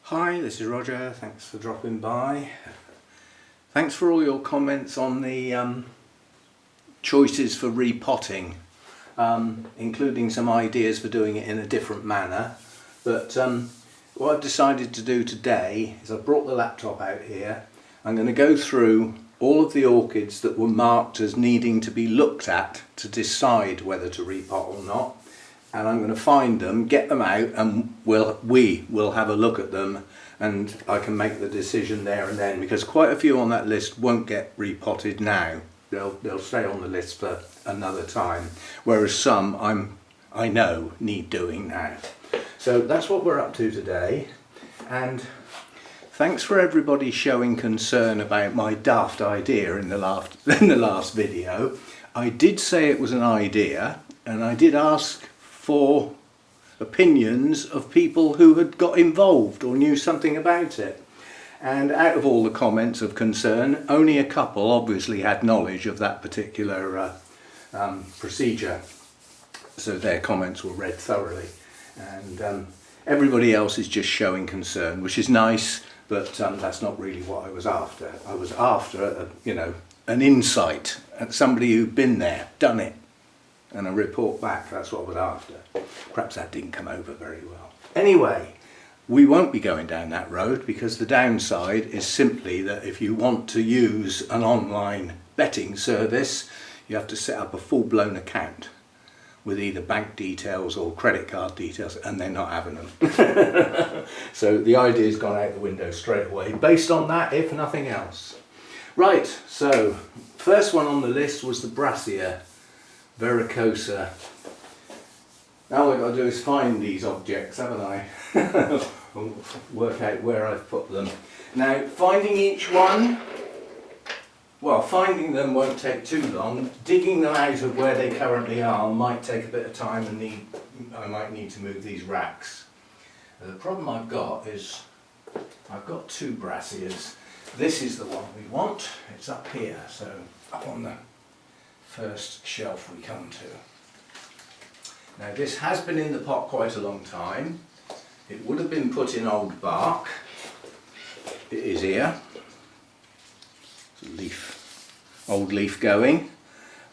Hi, this is Roger. Thanks for dropping by. Thanks for all your comments on the choices for repotting, including some ideas for doing it in a different manner. But what I've decided to do today is I've brought the laptop out here. I'm going to go through all of the orchids that were marked as needing to be looked at to decide whether to repot or not. And I'm going to find them, get them out, and we will have a look at them, and I can make the decision there and then, because quite a few on that list won't get repotted now. They'll stay on the list for another time, whereas some I know need doing now. So that's what we're up to today, and thanks for everybody showing concern about my daft idea in the last video. I did say it was an idea, and I did ask for opinions of people who had got involved or knew something about it. And out of all the comments of concern, only a couple obviously had knowledge of that particular procedure. So their comments were read thoroughly. And everybody else is just showing concern, which is nice, but that's not really what I was after. I was after, an insight at somebody who'd been there, done it, and a report back. That's what I was after. Perhaps that didn't come over very well. Anyway, we won't be going down that road, because the downside is simply that if you want to use an online betting service, you have to set up a full-blown account with either bank details or credit card details, and they're not having them. So the idea's gone out the window straight away based on that, if nothing else. Right, so first one on the list was the Brassia Vericosa. Now all I've got to do is find these objects, haven't I? Work out where I've put them. Now, finding each one, well, finding them won't take too long. Digging them out of where they currently are might take a bit of time, and I might need to move these racks. The problem I've got is I've got two Brassias. This is the one we want. It's up here, so up on the first shelf we come to. Now this has been in the pot quite a long time. It would have been put in old bark. It is here. It's old leaf going.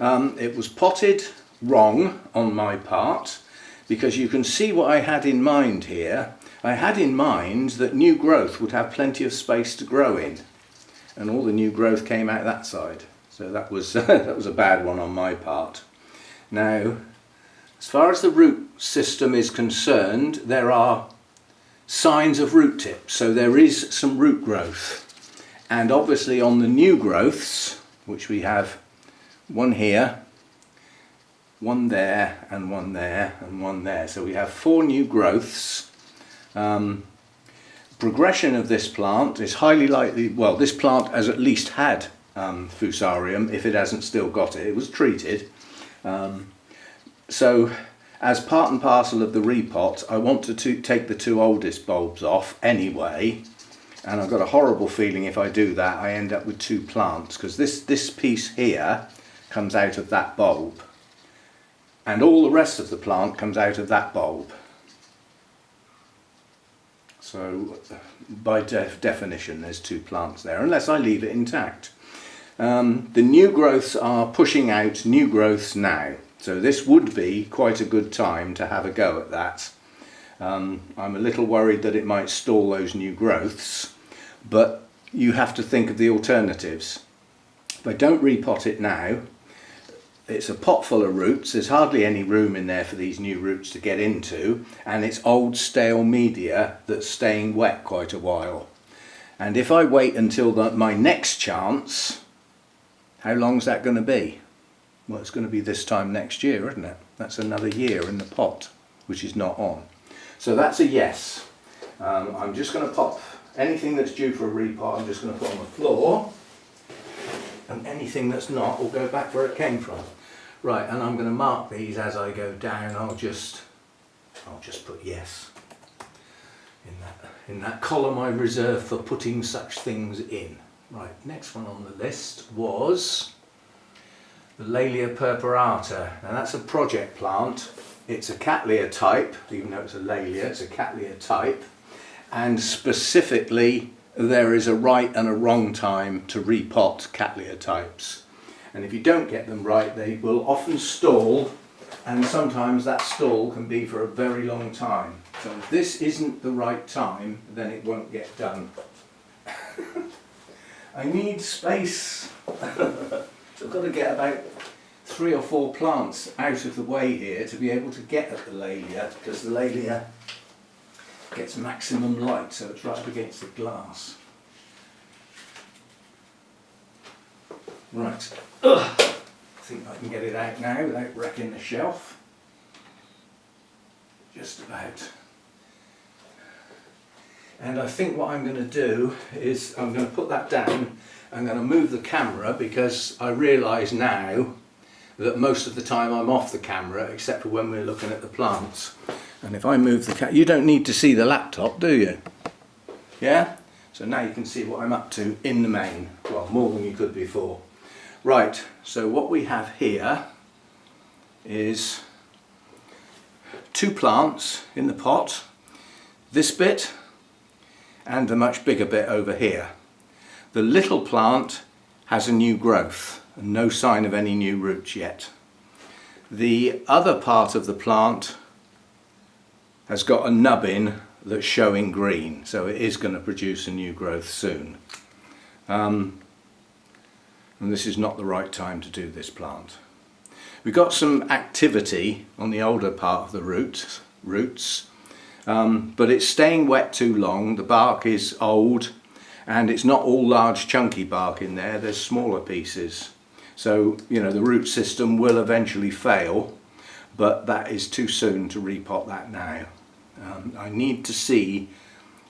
It was potted wrong on my part, because you can see what I had in mind here. I had in mind that new growth would have plenty of space to grow in, and all the new growth came out that side. So that was that was a bad one on my part. Now, as far as the root system is concerned, there are signs of root tips, so there is some root growth. And obviously on the new growths, which we have one here, one there, and one there, and one there. So we have 4 new growths. Progression of this plant is highly likely, well, this plant has at least had Fusarium, if it hasn't still got it. It was treated. So as part and parcel of the repot, I want to take the 2 oldest bulbs off anyway, and I've got a horrible feeling if I do that I end up with 2 plants, because this piece here comes out of that bulb, and all the rest of the plant comes out of that bulb. So by definition there's 2 plants there, unless I leave it intact. The new growths are pushing out new growths now, so this would be quite a good time to have a go at that. I'm a little worried that it might stall those new growths, but you have to think of the alternatives. If I don't repot it now, it's a pot full of roots, there's hardly any room in there for these new roots to get into, and it's old stale media that's staying wet quite a while. And if I wait until my next chance, how long's that going to be? Well, it's going to be this time next year, isn't it? That's another year in the pot, which is not on. So that's a yes. I'm just going to pop anything that's due for a repot, I'm just going to put on the floor, and anything that's not will go back where it came from. Right, and I'm going to mark these as I go down. I'll just put yes in that column I reserve for putting such things in. Right, next one on the list was the Laelia purpurata. Now that's a project plant. It's a Cattleya type, even though it's a Laelia, it's a Cattleya type. and specifically there is a right and a wrong time to repot Cattleya types, and if you don't get them right they will often stall, and sometimes that stall can be for a very long time. So if this isn't the right time, then it won't get done. I need space. So I've got to get about 3 or 4 plants out of the way here to be able to get at the Laelia, because the Laelia gets maximum light, so it's right up against the glass. Right, I think I can get it out now without wrecking the shelf. Just about. And I think what I'm going to do is I'm going to put that down. I'm going to move the camera because I realise now that most of the time I'm off the camera except for when we're looking at the plants. And if I move the camera, you don't need to see the laptop, do you? Yeah? So now you can see what I'm up to in the main. Well, more than you could before. Right, so what we have here is 2 plants in the pot. This bit and the much bigger bit over here. The little plant has a new growth and no sign of any new roots yet. The other part of the plant has got a nubbin that's showing green, so it is going to produce a new growth soon. And this is not the right time to do this plant. We've got some activity on the older part of the roots, but it's staying wet too long. The bark is old and it's not all large chunky bark in there, there's smaller pieces. So, you know, the root system will eventually fail, but that is too soon to repot that now. I need to see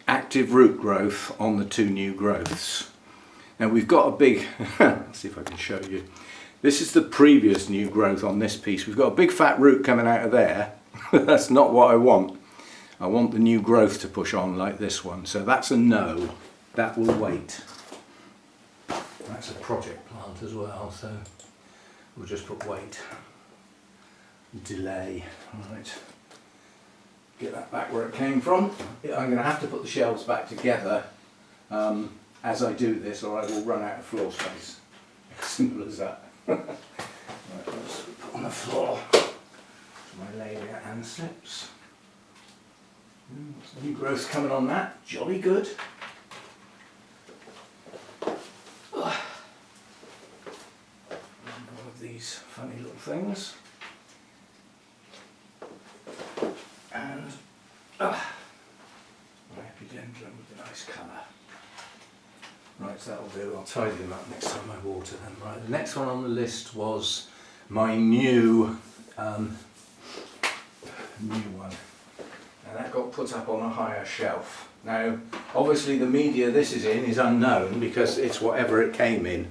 active root growth on the 2 new growths. Now we've got a big, let's see if I can show you. This is the previous new growth on this piece. We've got a big fat root coming out of there. That's not what I want. I want the new growth to push on like this one. So that's a no. That will wait. That's a project plant as well, so we'll just put wait. Delay. Right. Get that back where it came from. I'm going to have to put the shelves back together as I do this, or I will run out of floor space. Simple as that. Right, let's put on the floor my Laelia and slips. New growth coming on that, jolly good. One of these funny little things. And my epidendrum with a nice colour. Right, so that'll do. I'll tidy them up next time I water them. Right, the next one on the list was my new one. And that got put up on a higher shelf. Now, obviously the media this is in is unknown because it's whatever it came in.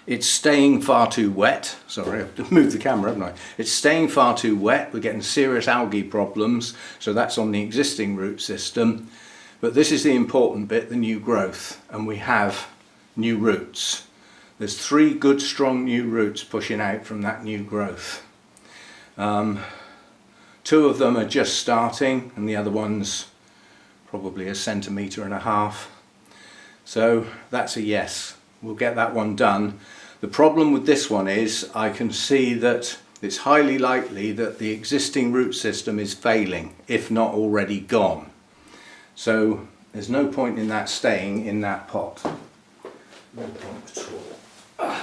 It's staying far too wet. Sorry, I've moved the camera, haven't I? It's staying far too wet. We're getting serious algae problems, so that's on the existing root system. But this is the important bit, the new growth, and we have new roots. There's 3 good strong new roots pushing out from that new growth. 2 of them are just starting and the other one's probably 1.5 centimetres. So that's a yes. We'll get that one done. The problem with this one is I can see that it's highly likely that the existing root system is failing, if not already gone. So there's no point in that staying in that pot. No point at all.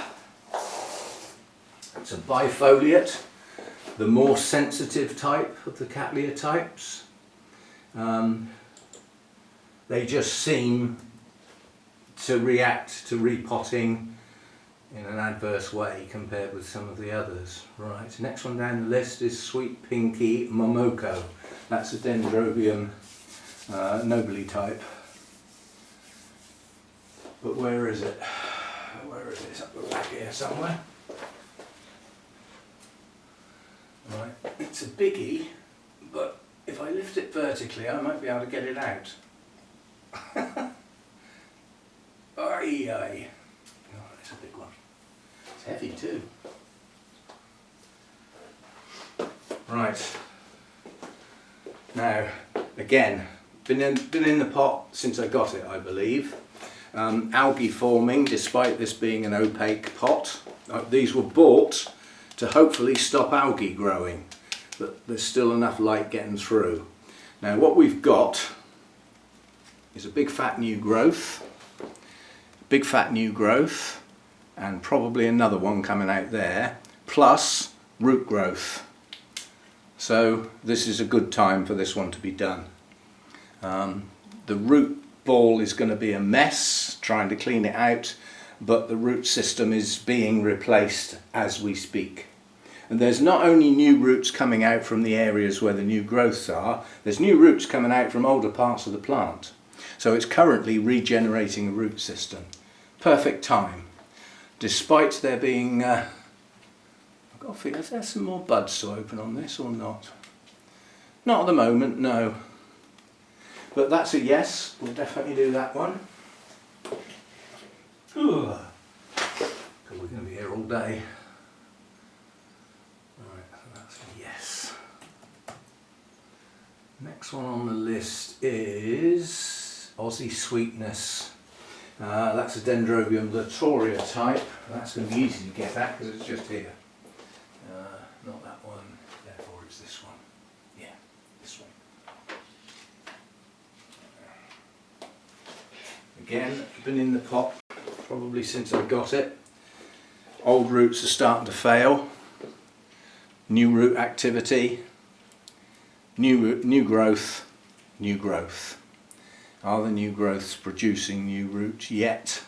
It's a bifoliate, the more sensitive type of the Cattleya types. They just seem to react to repotting in an adverse way compared with some of the others. Right, next one down the list is Sweet Pinky Momoko. That's a Dendrobium nobile type. But where is it? Where is it? It's up the back here somewhere. Right, it's a biggie, but if I lift it vertically I might be able to get it out. Aye, aye. Oh, it's a big one. It's heavy too. Right. Now, Again, been in the pot since I got it, I believe. Algae forming, despite this being an opaque pot. These were bought to hopefully stop algae growing, but there's still enough light getting through. Now what we've got is a big fat new growth, and probably another one coming out there, plus root growth. So this is a good time for this one to be done. The root ball is going to be a mess, trying to clean it out, but the root system is being replaced as we speak. And there's not only new roots coming out from the areas where the new growths are, there's new roots coming out from older parts of the plant. So it's currently regenerating a root system. Perfect time. Despite there being, I've got a feeling, is there some more buds to open on this or not? Not at the moment, no. But that's a yes, we'll definitely do that one. Because we're going to be here all day. Right, that's a yes. Next one on the list is Aussie Sweetness. That's a Dendrobium Miltonia type. That's going to be easy to get at because it's just here. Not that one, therefore it's this one. Yeah, this one. Again, been in the pot probably since I got it. Old roots are starting to fail. New root activity. New growth. New growth. Are the new growths producing new roots yet?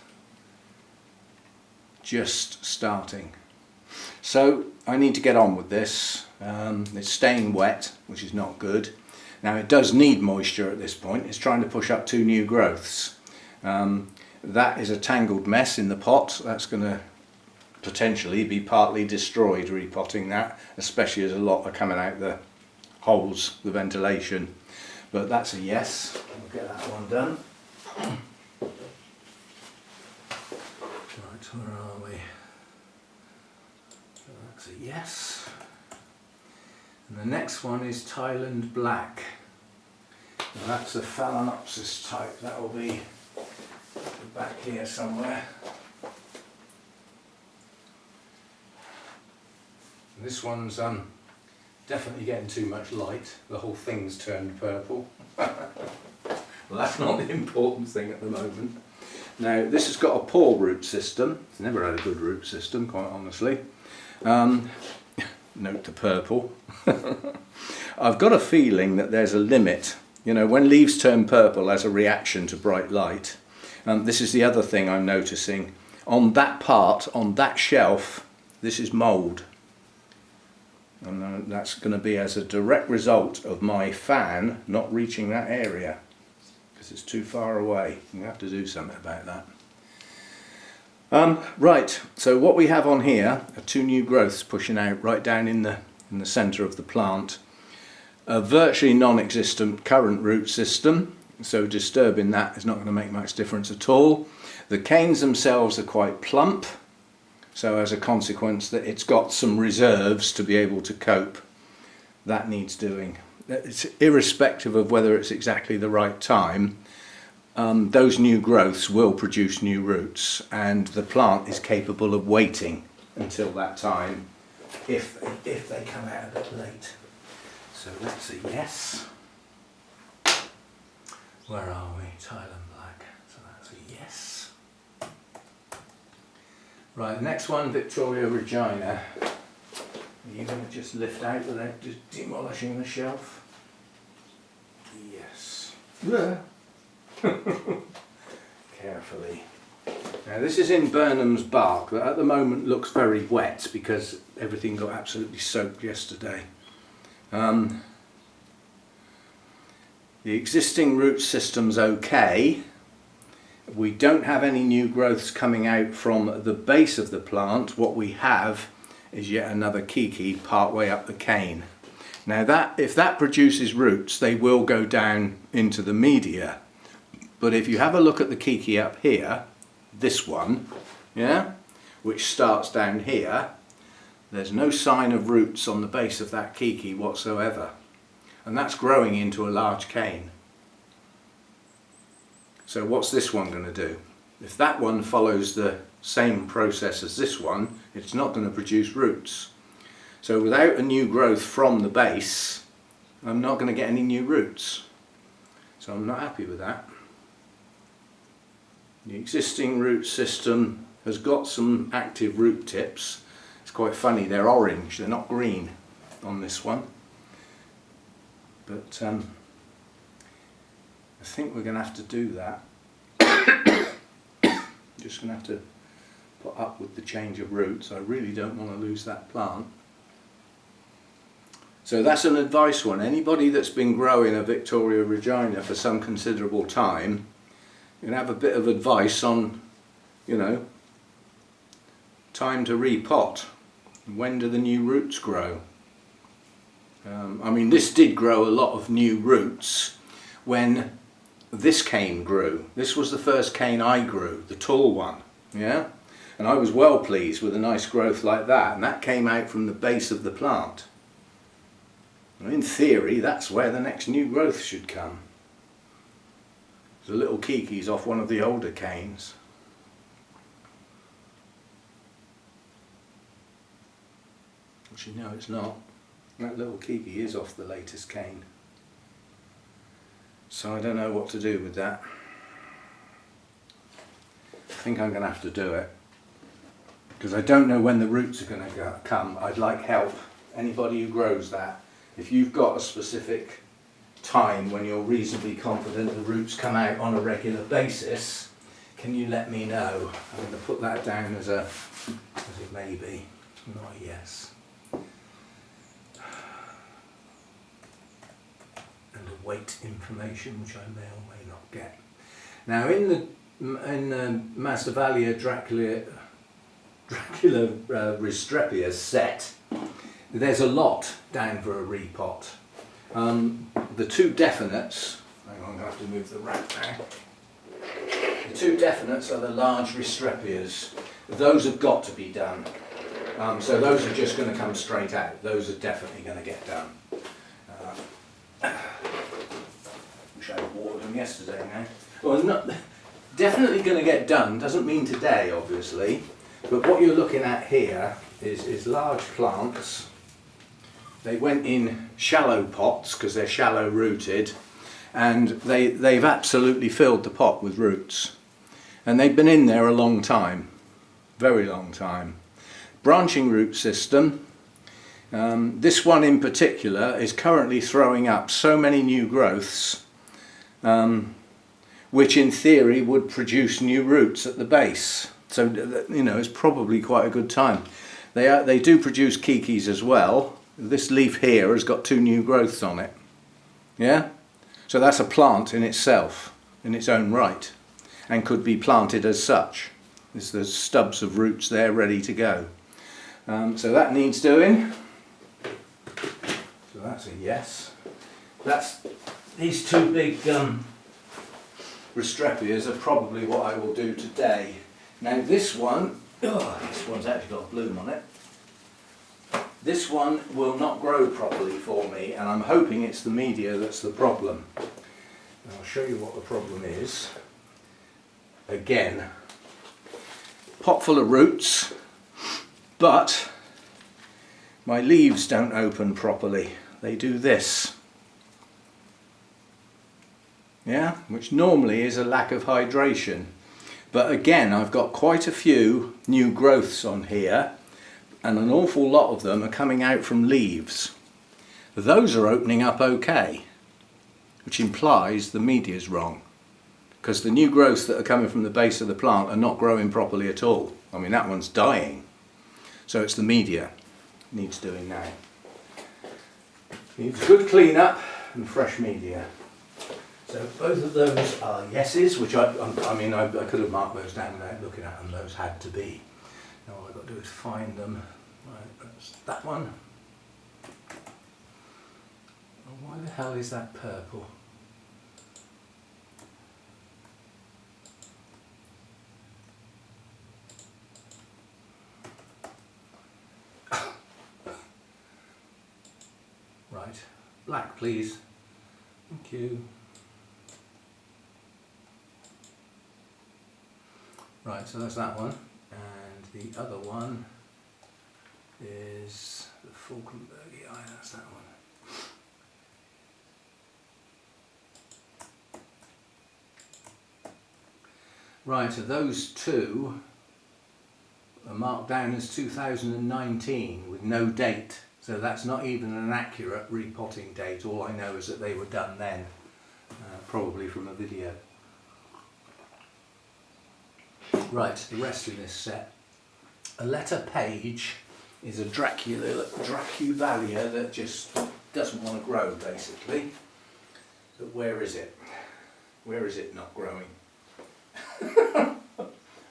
Just starting. So I need to get on with this. It's staying wet, which is not good. Now it does need moisture at this point. It's trying to push up 2 new growths. That is a tangled mess in the pot. That's going to potentially be partly destroyed repotting that, especially as a lot are coming out the holes, the ventilation. But that's a yes. We'll get that one done. Right, where are we? So that's a yes. And the next one is Thailand Black. Now that's a Phalaenopsis type. That will be back here somewhere. And this one's definitely getting too much light. The whole thing's turned purple. Well, that's not the important thing at the moment. Now this has got a poor root system. It's never had a good root system, quite honestly. Note the purple. I've got a feeling that there's a limit. You know, when leaves turn purple as a reaction to bright light, this is the other thing I'm noticing. On that part, on that shelf, this is mould. And that's going to be as a direct result of my fan not reaching that area. Because it's too far away. You have to do something about that. Right, so what we have on here are 2 new growths pushing out right down in the centre of the plant. A virtually non-existent current root system, so disturbing that is not going to make much difference at all. The canes themselves are quite plump, so as a consequence that it's got some reserves to be able to cope. That needs doing. It's irrespective of whether it's exactly the right time. Those new growths will produce new roots, and the plant is capable of waiting until that time if they come out a bit late. So that's a yes. Where are we? Thailand Black. So that's a yes. Right, next one, Victoria Regina. Are you going to just lift out without just demolishing the shelf? Yes. Yeah. Carefully. Now this is in Burnham's bark, that at the moment looks very wet because everything got absolutely soaked yesterday. The existing root system's okay. We don't have any new growths coming out from the base of the plant. What we have is yet another kiki part way up the cane. Now if that produces roots, they will go down into the media. But if you have a look at the kiki up here, this one, yeah, which starts down here, there's no sign of roots on the base of that kiki whatsoever. and that's growing into a large cane. So what's this one going to do? If that one follows the same process as this one, it's not going to produce roots. So without a new growth from the base, I'm not going to get any new roots. So I'm not happy with that. The existing root system has got some active root tips. It's quite funny, they're orange, they're not green on this one. But I think we're going to have to do that. Just going to have to put up with the change of roots. I really don't want to lose that plant. So that's an advice one. Anybody that's been growing a Victoria Regina for some considerable time, you can have a bit of advice on, you know, time to repot. When do the new roots grow? I mean, this did grow a lot of new roots when this cane grew. This was the first cane I grew, the tall one, yeah? And I was well pleased with a nice growth like that, and that came out from the base of the plant. In theory, that's where the next new growth should come. The little kiki's off one of the older canes. Actually, no, it's not. That little kiki is off the latest cane. So I don't know what to do with that. I think I'm going to have to do it. Because I don't know when the roots are going to come. I'd like help. Anybody who grows that. If you've got a specific time when you're reasonably confident the roots come out on a regular basis, can you let me know? I'm going to put that down as a maybe, not a yes. And await information which I may or may not get. Now in the Masdevallia Dracula Restrepia set, there's a lot down for a repot. The two definites, hang on, I'm going to have to move the rack now. The two definites are the large Restrepias. Those have got to be done. So those are just going to come straight out. Those are definitely going to get done. Wish I'd watered them yesterday now. Well, not, definitely going to get done doesn't mean today, obviously. But what you're looking at here is large plants. They went in shallow pots because they're shallow rooted, and they've absolutely filled the pot with roots. And they've been in there a long time, very long time. Branching root system. This one in particular is currently throwing up so many new growths, which in theory would produce new roots at the base. So, you know, it's probably quite a good time. They do produce kikis as well. This leaf here has got two new growths on it. Yeah? So that's a plant in itself, in its own right, and could be planted as such. There's stubs of roots there ready to go. So that needs doing. So that's a yes. These two big Restrepias are probably what I will do today. Now this one, this one's actually got a bloom on it. This one will not grow properly for me, and I'm hoping it's the media that's the problem. And I'll show you what the problem is. Again, pot full of roots, but my leaves don't open properly. They do this. Yeah, which normally is a lack of hydration. But again, I've got quite a few new growths on here, and an awful lot of them are coming out from leaves. Those are opening up okay, which implies the media is wrong, because the new growths that are coming from the base of the plant are not growing properly at all. I mean, that one's dying. So it's the media needs doing now. Needs good clean up and fresh media. So both of those are yeses, which I could have marked those down without looking at them. Those had to be. Now all I've got to do is find them. Right, that's that one. Oh, why the hell is that purple? Right, Black, please. Thank you. Right, so that's that one. And the other one is the Falkenberg eye, that's that one. Right, so those two are marked down as 2019 with no date. So that's not even an accurate repotting date. All I know is that they were done then, probably from a video. Right, the rest of this set. A letter page is a Dracuvalia that just doesn't want to grow, basically. But where is it? Where is it not growing?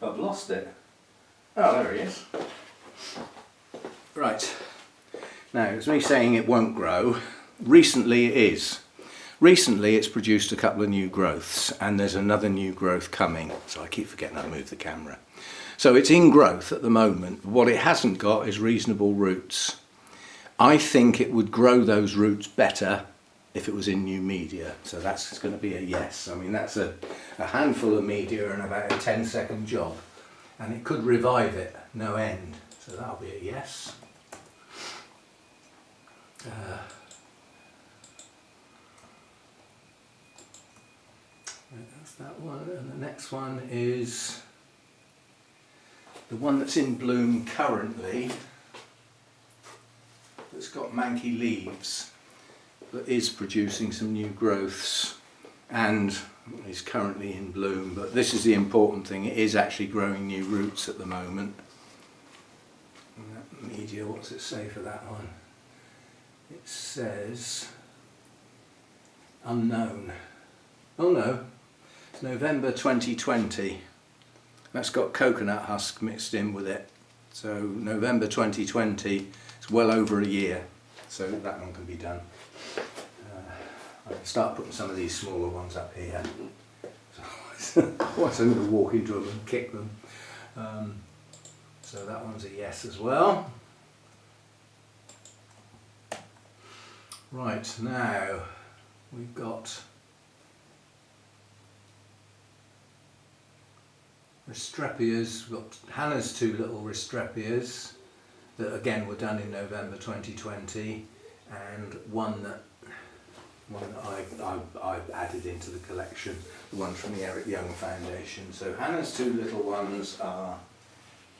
I've lost it. Oh, there he is. Right. Now, it's me saying it won't grow. Recently it is. Recently it's produced a couple of new growths, and there's another new growth coming. So I keep forgetting to move the camera. So it's in growth at the moment. What it hasn't got is reasonable roots. I think it would grow those roots better if it was in new media. So that's going to be a yes. I mean, that's a handful of media and about a 10-second job. And it could revive it, no end. So that'll be a yes. That's that one, and the next one is the one that's in bloom currently, that's got manky leaves, but is producing some new growths and is currently in bloom. But this is the important thing, it is actually growing new roots at the moment. And that media, what's it say for that one? It says unknown. Oh no, it's November 2020. That's got coconut husk mixed in with it. So November 2020, it's well over a year. So that one can be done. I can start putting some of these smaller ones up here. Otherwise I'm going to walk into them and kick them. So that one's a yes as well. Right, now we've got Restrepias. We've got Hannah's two little Restrepias that again were done in November 2020, and one that I've added into the collection, the one from the Eric Young Foundation. So Hannah's two little ones are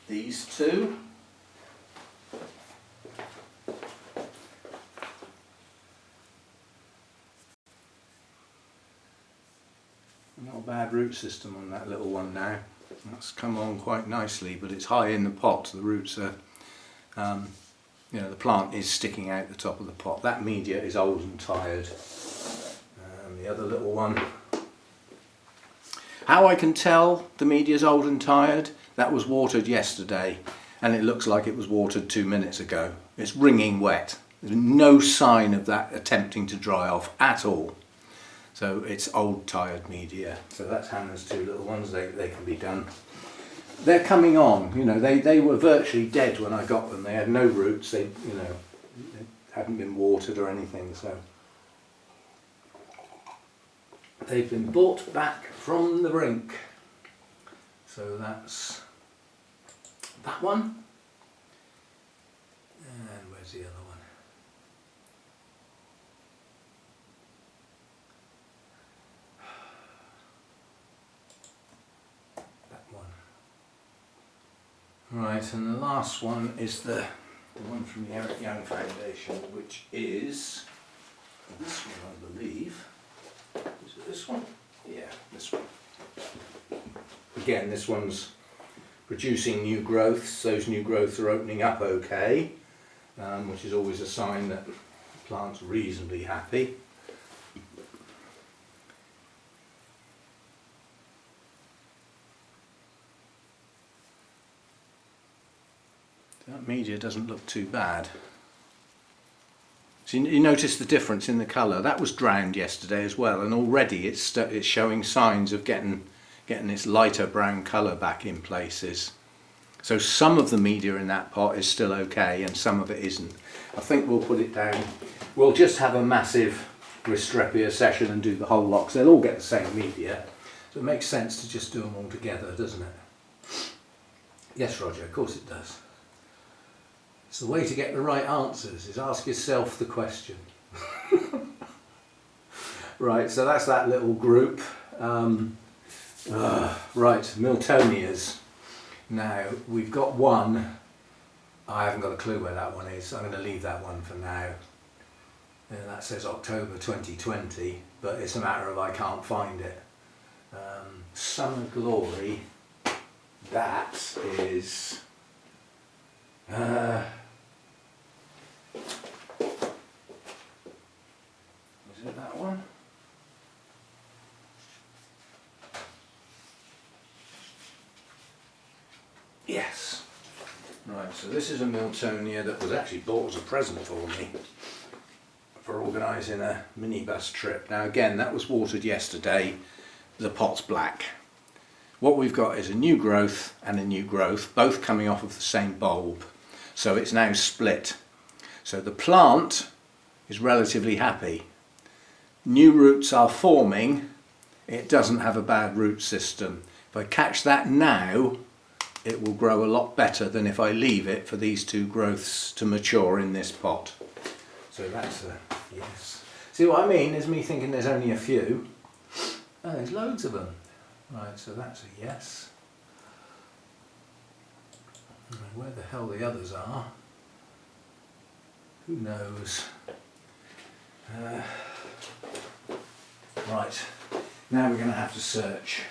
these two. Not a bad root system on that little one now. That's come on quite nicely, but it's high in the pot. The roots are, you know, the plant is sticking out the top of the pot. That media is old and tired. The other little one. How I can tell the media is old and tired? That was watered yesterday, and it looks like it was watered 2 minutes ago. It's wringing wet. There's no sign of that attempting to dry off at all. So it's old tired media. So that's Hannah's two little ones, they can be done. They're coming on, you know, they were virtually dead when I got them. They had no roots, they hadn't been watered or anything, so they've been brought back from the brink. So that's that one. And where's the other one? Right, and the last one is the one from the Eric Young Foundation, which is this one, I believe. Is it this one? Yeah, this one. Again, this one's producing new growths. Those new growths are opening up okay, which is always a sign that the plant's reasonably happy. That media doesn't look too bad. So you notice the difference in the colour. That was drowned yesterday as well, and already it's showing signs of getting its lighter brown colour back in places. So some of the media in that pot is still okay, and some of it isn't. I think we'll put it down we'll just have a massive Restrepia session and do the whole lot, 'cause they'll all get the same media. So it makes sense to just do them all together, doesn't it? Yes, Roger, of course it does. It's the way to get the right answers, is ask yourself the question. Right, so that's that little group. Right, Miltonias. Now, we've got one. I haven't got a clue where that one is. I'm going to leave that one for now. And that says October 2020, but it's a matter of I can't find it. Summer Glory, that is... is it that one? Yes. Right, so this is a Miltonia that was actually bought as a present for me for organising a minibus trip. Now again, that was watered yesterday. The pot's black. What we've got is a new growth and a new growth, both coming off of the same bulb. So it's now split. So the plant is relatively happy. New roots are forming. It doesn't have a bad root system. If I catch that now, it will grow a lot better than if I leave it for these two growths to mature in this pot. So that's a yes. See what I mean is me thinking there's only a few. Oh, there's loads of them. Right, so that's a yes. Where the hell the others are, who knows. Right, now we're going to have to search.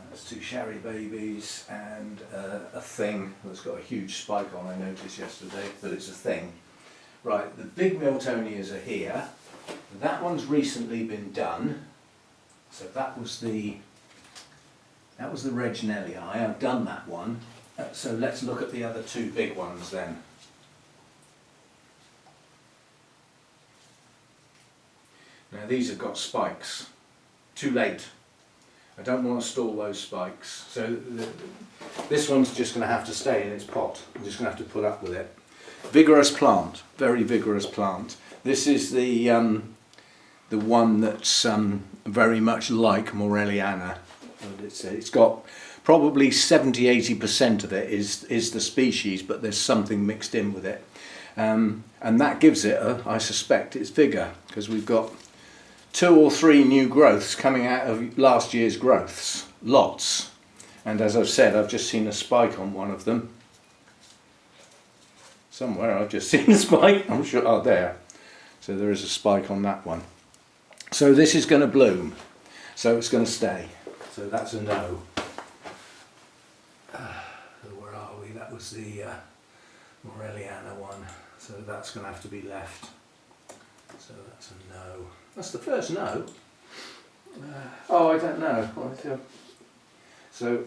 There's two sherry babies and a thing that's got a huge spike on, I noticed yesterday, but it's a thing. Right, the big Miltonias are here. That one's recently been done. So that was the Regnellii. I've done that one. So let's look at the other two big ones then. Now these have got spikes. Too late. I don't want to stall those spikes. So this one's just going to have to stay in its pot. I'm just going to have to put up with it. Vigorous plant, very vigorous plant. This is the one that's very much like Morelliana. It's got probably 70–80% of it is the species, but there's something mixed in with it. And that gives it, I suspect, its vigour, because we've got 2 or 3 new growths coming out of last year's growths, lots. And as I've said, I've just seen a spike on one of them. Somewhere I've just seen a spike, I'm sure, oh there. So there is a spike on that one. So this is going to bloom, so it's going to stay. So that's a no. Where are we? That was the Morelliana one, so that's going to have to be left. So that's a no. That's the first no. Oh, I don't know. So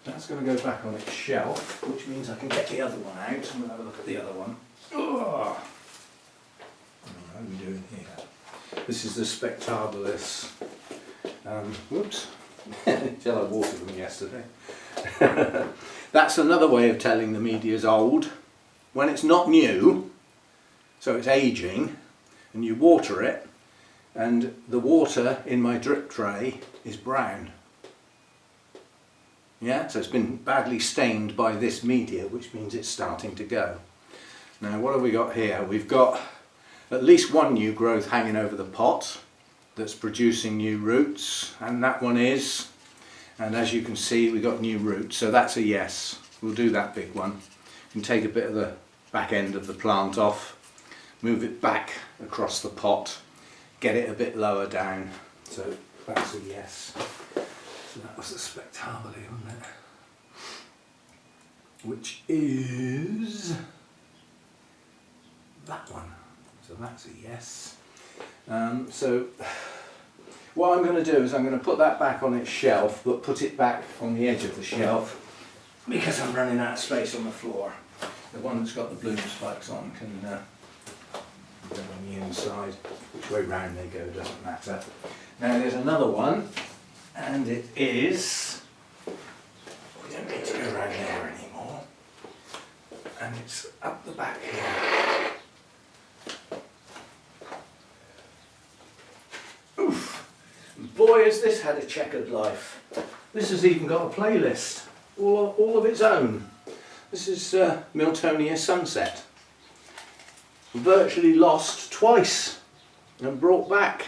that's going to go back on its shelf, which means I can get the other one out and we'll have a look at the other one. Oh, how are we doing here? This is the Spectabilis. Whoops. Until I watered them yesterday. That's another way of telling the media's old. When it's not new, so it's aging, and you water it, and the water in my drip tray is brown. Yeah, so it's been badly stained by this media, which means it's starting to go. Now what have we got here? We've got at least one new growth hanging over the pot that's producing new roots, and that one is, and as you can see we've got new roots, so that's a yes. We'll do that big one. You can take a bit of the back end of the plant off, move it back across the pot, get it a bit lower down, so that's a yes. So that was the Spectabile, wasn't it? Which is that one. So that's a yes. So what I'm going to do is I'm going to put that back on its shelf, but put it back on the edge of the shelf because I'm running out of space on the floor. The one that's got the bloom spikes on can go on the inside. Which way round they go doesn't matter. Now there's another one, and it is, we don't need to go around there anymore, and it's up the back here. boy has this had a checkered life. This has even got a playlist, all of its own. This is Miltonia Sunset. Virtually lost twice and brought back.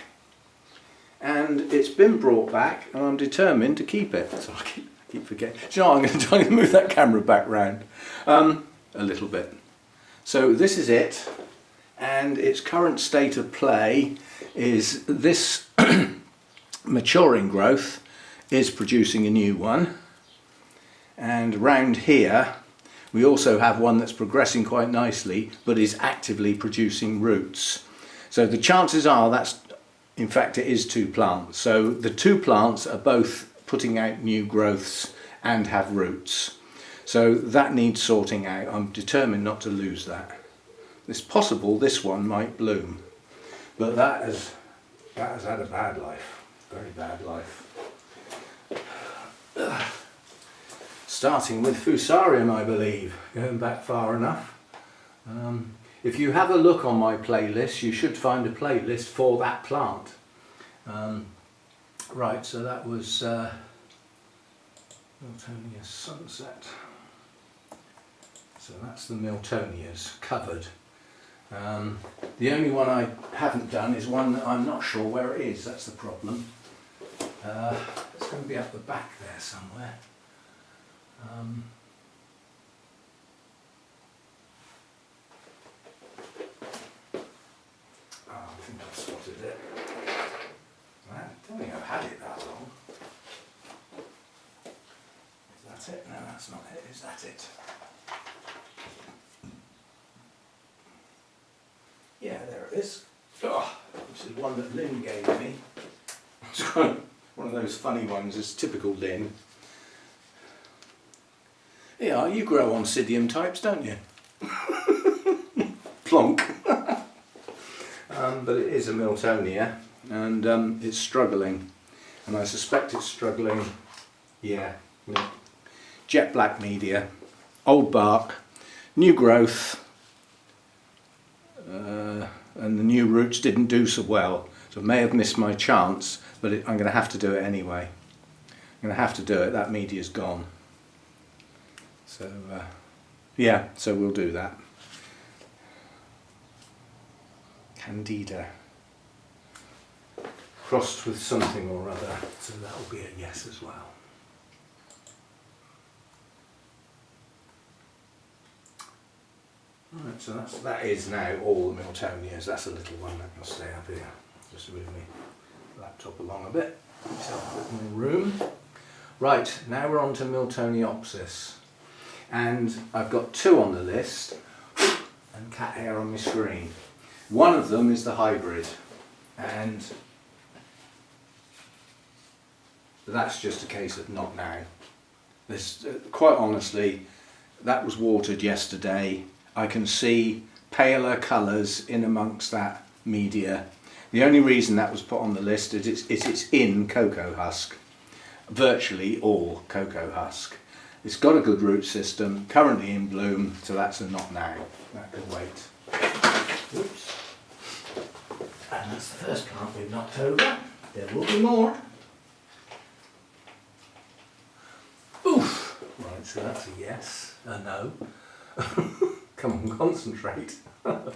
And it's been brought back and I'm determined to keep it. So I keep forgetting. Do you know what, I'm going to move that camera back round a little bit. So this is it, and its current state of play is this maturing growth is producing a new one, and round here we also have one that's progressing quite nicely but is actively producing roots. So the chances are that's, in fact, it is two plants. So the two plants are both putting out new growths and have roots. So that needs sorting out. I'm determined not to lose that. It's possible this one might bloom, but that has had a bad life, very bad life. Starting with Fusarium, I believe, going back far enough. If you have a look on my playlist, you should find a playlist for that plant. Right, so that was Miltonia Sunset. So that's the Miltonias covered. The only one I haven't done is one that I'm not sure where it is, that's the problem. It's going to be up the back there somewhere. I think I've spotted it. I don't think I've had it that long. Is that it? No, that's not it. Is that it? Yeah, there it is. Oh, this is one that Lynn gave me. It's one of those funny ones, it's typical Lynn. Yeah, you grow Oncidium types, don't you? Plonk. But it is a Miltonia, and it's struggling. And I suspect it's struggling, yeah, with jet black media, old bark, new growth, and the new roots didn't do so well, so I may have missed my chance, but I'm going to have to do it anyway. I'm going to have to do it, that media's gone. So yeah, so we'll do that. Candida, crossed with something or other, so that'll be a yes as well. Right, so that is now all the Miltonias. That's a little one that can stay up here. Just move my laptop along a bit, myself a bit more room. Right, now we're on to Miltoniopsis. And I've got two on the list, and cat hair on my screen. One of them is the hybrid, and that's just a case of not now. This, quite honestly, that was watered yesterday. I can see paler colours in amongst that media. The only reason that was put on the list is it's in cocoa husk, virtually all cocoa husk. It's got a good root system, currently in bloom, so that's a not now. That could wait. Oops. And that's the first plant we've knocked over. There will be more. Oof! Right, so that's a yes, a no. Come on, concentrate. That's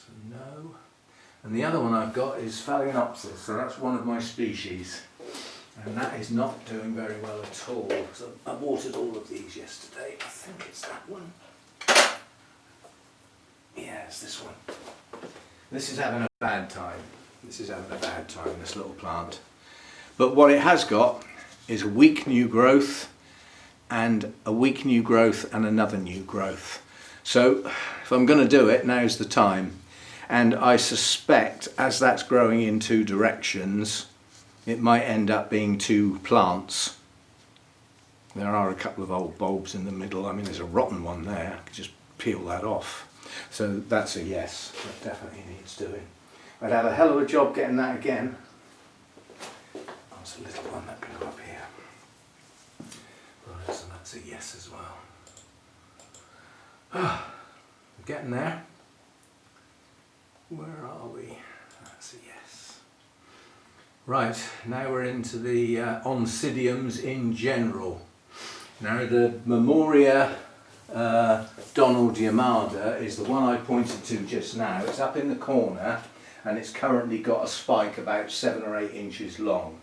a no. And the other one I've got is Phalaenopsis, so that's one of my species. And that is not doing very well at all. So I watered all of these yesterday. I think it's that one. Yeah, it's this one. This is having a bad time. This is having a bad time, this little plant. But what it has got is a weak new growth and a weak new growth and another new growth. So if I'm going to do it, now's the time. And I suspect as that's growing in two directions, it might end up being two plants. There are a couple of old bulbs in the middle. I mean, there's a rotten one there. I could just peel that off. So that's a yes. That definitely needs doing. I'd have a hell of a job getting that again. That's a little one that can go up here. Right, so that's a yes as well. Getting there. Where are we? That's a yes. Right, now we're into the Oncidiums in general. Now the Memoria Donald Yamada is the one I pointed to just now. It's up in the corner and it's currently got a spike about 7 or 8 inches long.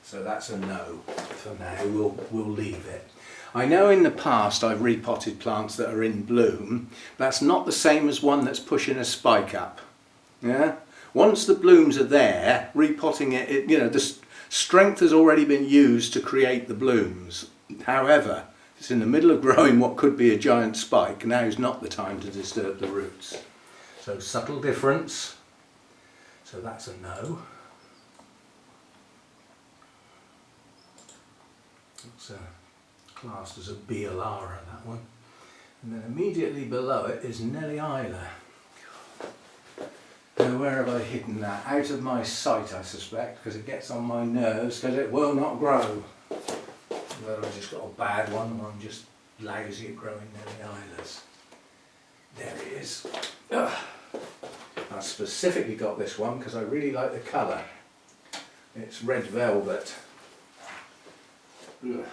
So that's a no for now. We'll leave it. I know in the past I've repotted plants that are in bloom. That's not the same as one that's pushing a spike up. Yeah. Once the blooms are there, repotting it, you know, the strength has already been used to create the blooms. However, it's in the middle of growing what could be a giant spike. Now is not the time to disturb the roots. So subtle difference. So that's a no. It's classed as a Bialara, that one. And then immediately below it is Nellyila. Now where have I hidden that? Out of my sight, I suspect, because it gets on my nerves, because it will not grow. Whether I've just got a bad one or I'm just lousy at growing Nellyilas. There he is. Ugh. I specifically got this one because I really like the colour. It's red velvet. Ugh.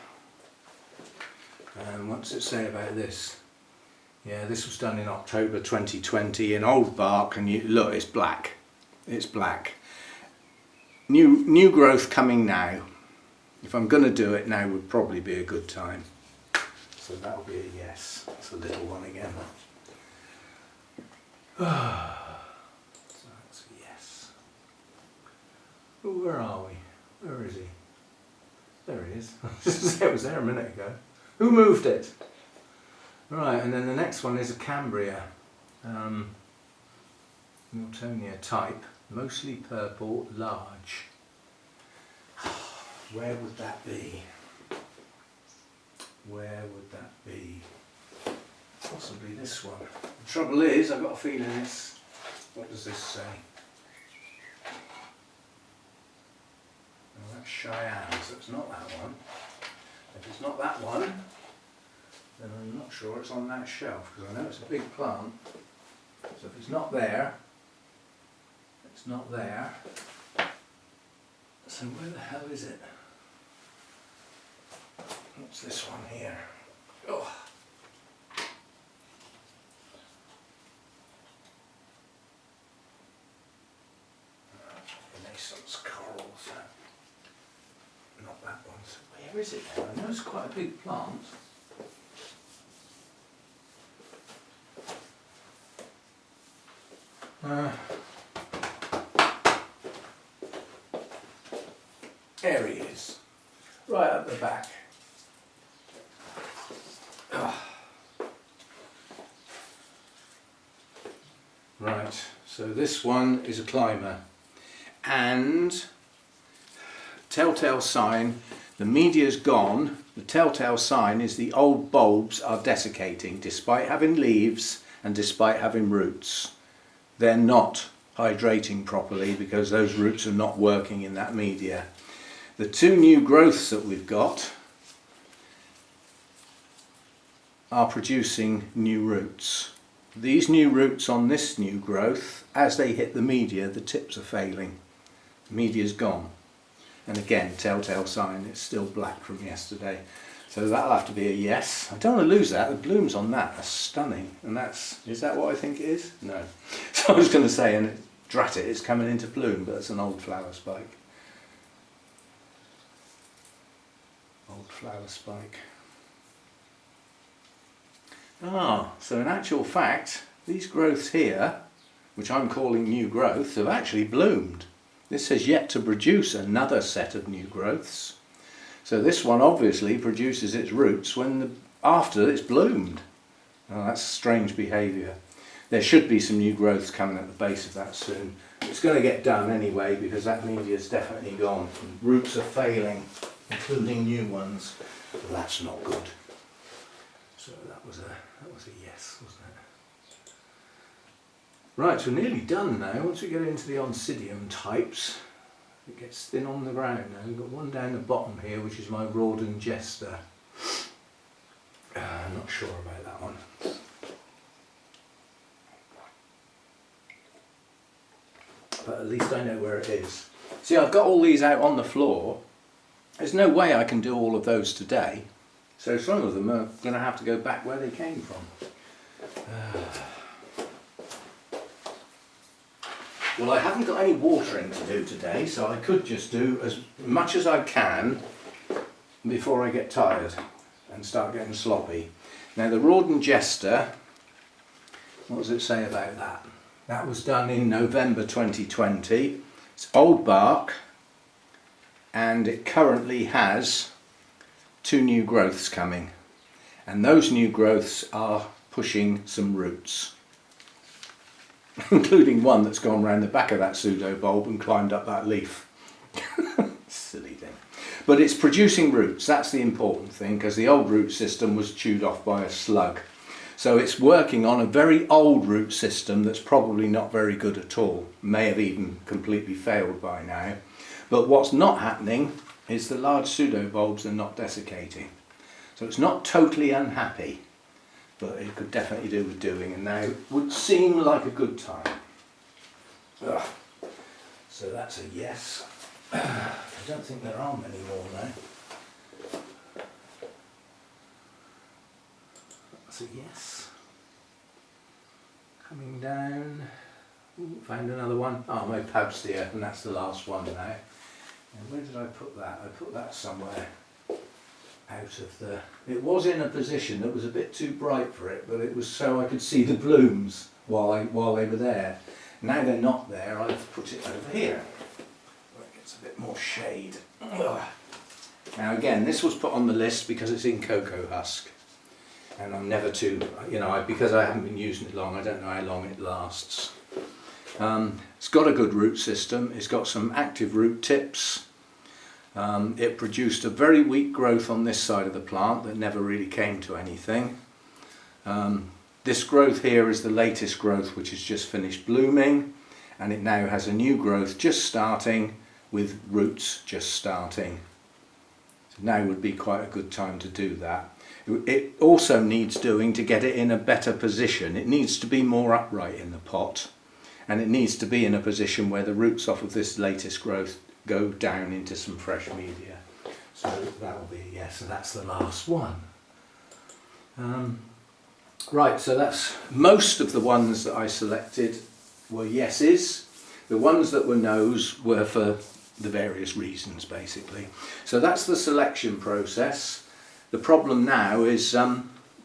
And what's it say about this? Yeah, this was done in October 2020 in old bark, and you look, it's black. It's black. New growth coming now. If I'm going to do it now, would probably be a good time. So that'll be a yes. It's a little one again. So that's a yes. Oh, where are we? Where is he? There he is. It was there a minute ago. Who moved it? Right, and then the next one is a Cambria. Miltonia type, mostly purple, large. Where would that be? Where would that be? Possibly this one. The trouble is, I've got a feeling it's... What does this say? Oh, that's Cheyenne, so it's not that one. If it's not that one, then I'm not sure it's on that shelf, because I know it's a big plant. So if it's not there, it's not there. So where the hell is it? What's this one here? Oh. Renaissance corals. Not that one. So where is it then? I know it's quite a big plant. There he is. Right up the back. Right, so this one is a climber, and telltale sign, the media's gone. The telltale sign is the old bulbs are desiccating despite having leaves and despite having roots. They're not hydrating properly because those roots are not working in that media. The two new growths that we've got are producing new roots. These new roots on this new growth, as they hit the media, the tips are failing. The media's gone. And again, telltale sign, it's still black from yesterday. So that'll have to be a yes. I don't want to lose that. The blooms on that are stunning. And is that what I think it is? No. So I was going to say, and drat it, it's coming into bloom, but it's an old flower spike. Old flower spike. So in actual fact, these growths here, which I'm calling new growths, have actually bloomed. This has yet to produce another set of new growths. So this one obviously produces its roots after it's bloomed. Oh, that's strange behaviour. There should be some new growths coming at the base of that soon. It's going to get done anyway because that media's definitely gone. Roots are failing, including new ones. So that's not good. So that was a yes, wasn't it? Right, we're nearly done now. Once we get into the Oncidium types, it gets thin on the ground now. We've got one down the bottom here, which is my Rawdon Jester. I'm not sure about that one. at least I know where it is. See, I've got all these out on the floor. There's no way I can do all of those today, so some of them are going to have to go back where they came from. Well, I haven't got any watering to do today, so I could just do as much as I can before I get tired and start getting sloppy. Now the Rawdon Jester, what does it say about that? That was done in November 2020. It's old bark, and it currently has 2 new growths coming, and those new growths are pushing some roots, including one that's gone round the back of that pseudo bulb and climbed up that leaf. Silly thing. But it's producing roots, that's the important thing, because the old root system was chewed off by a slug. So it's working on a very old root system that's probably not very good at all, may have even completely failed by now. But what's not happening is the large pseudo bulbs are not desiccating. So it's not totally unhappy, but it could definitely do with doing, and now would seem like a good time. Ugh. So that's a yes. I don't think there are many more now. That's a yes. Coming down. Ooh, found another one. Oh, my Pabstia, and that's the last one now. And where did I put that? I put that somewhere out of the... It was in a position that was a bit too bright for it, but it was so I could see the blooms while they were there. Now they're not there, I've put it over here where it gets a bit more shade. Ugh. Now again, this was put on the list because it's in cocoa husk, and I'm never too, because I haven't been using it long, I don't know how long it lasts. It's got a good root system, it's got some active root tips. It produced a very weak growth on this side of the plant that never really came to anything. This growth here is the latest growth, which has just finished blooming, and it now has a new growth just starting with roots just starting. So now would be quite a good time to do that. It also needs doing to get it in a better position. It needs to be more upright in the pot, and it needs to be in a position where the roots off of this latest growth go down into some fresh media. So that will be a yes, and that's the last one. Right, so that's most of the ones that I selected were yeses. The ones that were no's were for the various reasons, basically. So that's the selection process. The problem now is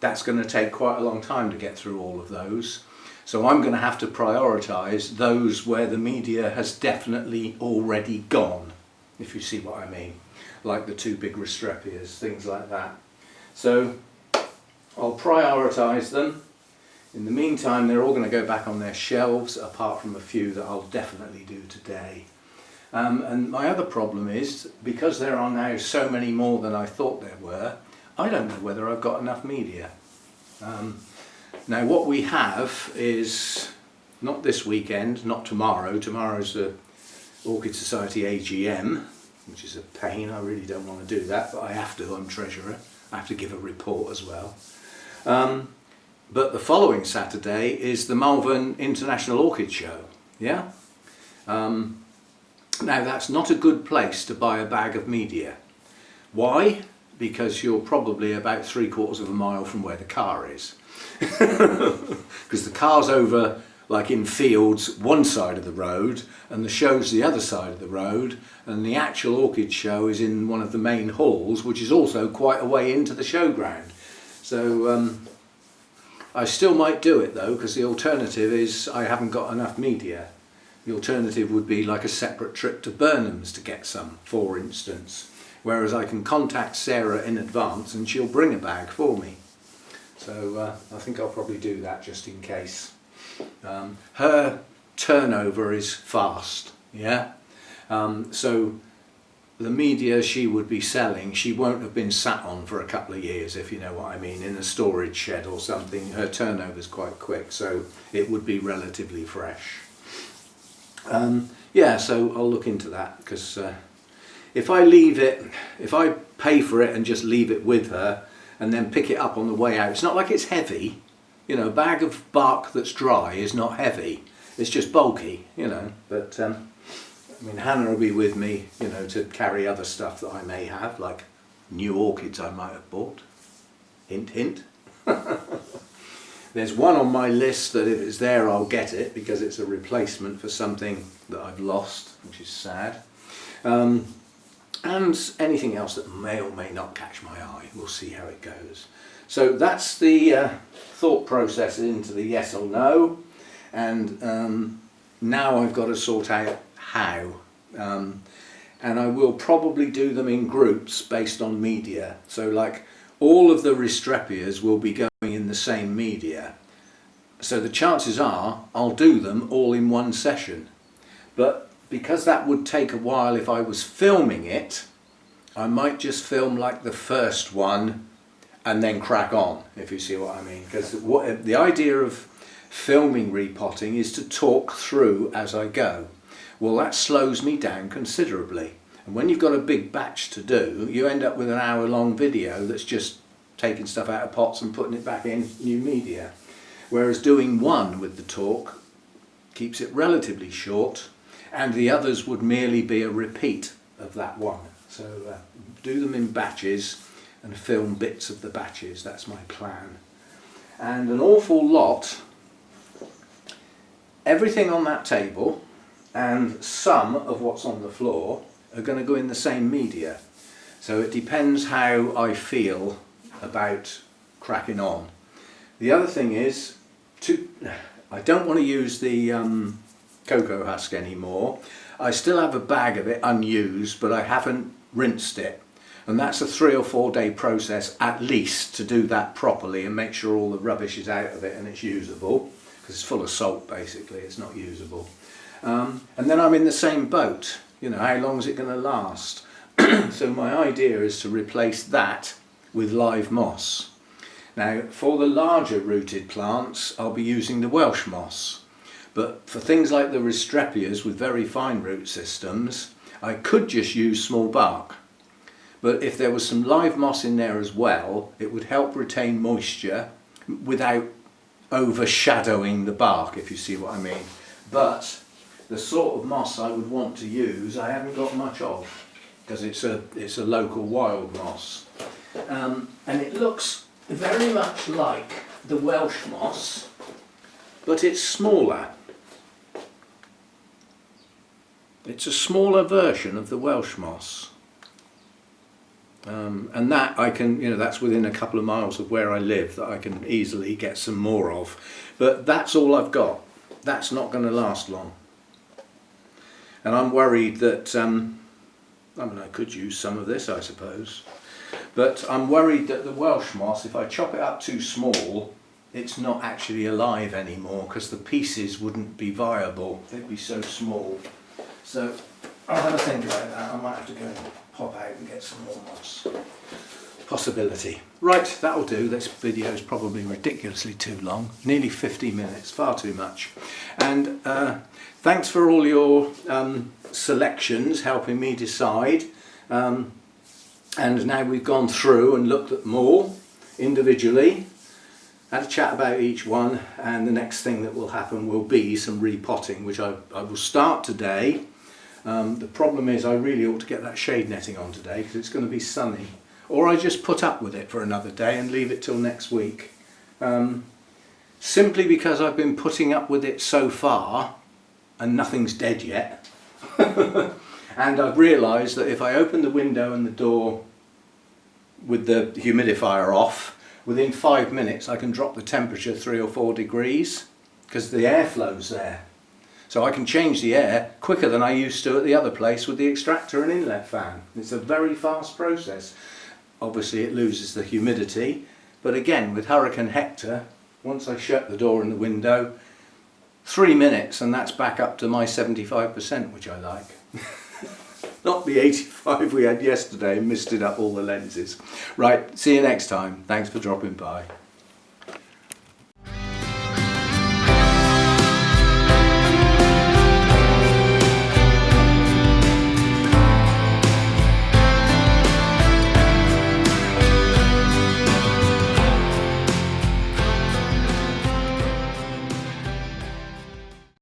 that's going to take quite a long time to get through all of those. So I'm going to have to prioritise those where the media has definitely already gone, if you see what I mean. Like the 2 big Restrepias, things like that. So I'll prioritise them. In the meantime, they're all going to go back on their shelves, apart from a few that I'll definitely do today. And my other problem is, because there are now so many more than I thought there were, I don't know whether I've got enough media. Now what we have is, not this weekend, not tomorrow. Tomorrow's the Orchid Society AGM, which is a pain. I really don't want to do that, but I have to. I'm treasurer. I have to give a report as well. But the following Saturday is the Malvern International Orchid Show. Yeah. Now that's not a good place to buy a bag of media. Why? Because you're probably about 3/4 of a mile from where the car is. Because the car's over, like in fields, one side of the road, and the show's the other side of the road, and the actual orchid show is in one of the main halls, which is also quite a way into the showground. So I still might do it though, because the alternative is I haven't got enough media. The alternative would be like a separate trip to Burnham's to get some, for instance, whereas I can contact Sarah in advance and she'll bring a bag for me. So I think I'll probably do that just in case. Her turnover is fast, yeah. So the media she would be selling, she won't have been sat on for a couple of years, if you know what I mean, in a storage shed or something. Her turnover is quite quick, so it would be relatively fresh. Yeah, so I'll look into that, because if I pay for it and just leave it with her and then pick it up on the way out, it's not like it's heavy. You know, a bag of bark that's dry is not heavy. It's just bulky, you know, but I mean, Hannah will be with me, you know, to carry other stuff that I may have, like new orchids I might have bought. Hint, hint. There's one on my list that if it's there I'll get it, because it's a replacement for something that I've lost, which is sad. And anything else that may or may not catch my eye. We'll see how it goes. So that's the thought process into the yes or no, and now I've got to sort out how. And I will probably do them in groups based on media. So like all of the Restrepias will be going in the same media. So the chances are I'll do them all in one session. But because that would take a while if I was filming it, I might just film like the first one and then crack on, if you see what I mean. Because the idea of filming repotting is to talk through as I go. Well, that slows me down considerably. And when you've got a big batch to do, you end up with an hour-long video that's just taking stuff out of pots and putting it back in new media. Whereas doing one with the talk keeps it relatively short, and the others would merely be a repeat of that one. So do them in batches and film bits of the batches. That's my plan. And an awful lot, everything on that table and some of what's on the floor are going to go in the same media. So it depends how I feel about cracking on. The other thing is, I don't want to use the cocoa husk anymore. I still have a bag of it unused, but I haven't rinsed it. And that's a 3 or 4 day process at least to do that properly and make sure all the rubbish is out of it and it's usable, because it's full of salt basically, it's not usable. And then I'm in the same boat, you know, how long is it going to last? So my idea is to replace that with live moss. Now for the larger rooted plants I'll be using the Welsh moss, but for things like the Restrepias with very fine root systems I could just use small bark. But if there was some live moss in there as well, it would help retain moisture without overshadowing the bark, if you see what I mean. But the sort of moss I would want to use I haven't got much of, because it's a local wild moss. And it looks very much like the Welsh moss, but it's smaller. It's a smaller version of the Welsh moss. And that I can, you know, that's within a couple of miles of where I live, that I can easily get some more of. But that's all I've got. That's not going to last long. And I'm worried that, I mean, I could use some of this, I suppose. But I'm worried that the Welsh moss, if I chop it up too small, it's not actually alive anymore, because the pieces wouldn't be viable. They'd be so small. So I'll have a think about that. I might have to go and pop out and get some more moss. Possibility. Right, that'll do. This video is probably ridiculously too long. Nearly 50 minutes, far too much. And thanks for all your selections, helping me decide. And now we've gone through and looked at them all individually, had a chat about each one, and the next thing that will happen will be some repotting, which I will start today. The problem is I really ought to get that shade netting on today because it's going to be sunny, or I just put up with it for another day and leave it till next week, simply because I've been putting up with it so far and nothing's dead yet. And I've realised that if I open the window and the door with the humidifier off, within 5 minutes I can drop the temperature 3 or 4 degrees because the airflow's there. So I can change the air quicker than I used to at the other place with the extractor and inlet fan. It's a very fast process. Obviously it loses the humidity, but again with Hurricane Hector, once I shut the door and the window, 3 minutes and that's back up to my 75%, which I like. Not the 85 we had yesterday and misted up all the lenses. Right, see you next time. Thanks for dropping by.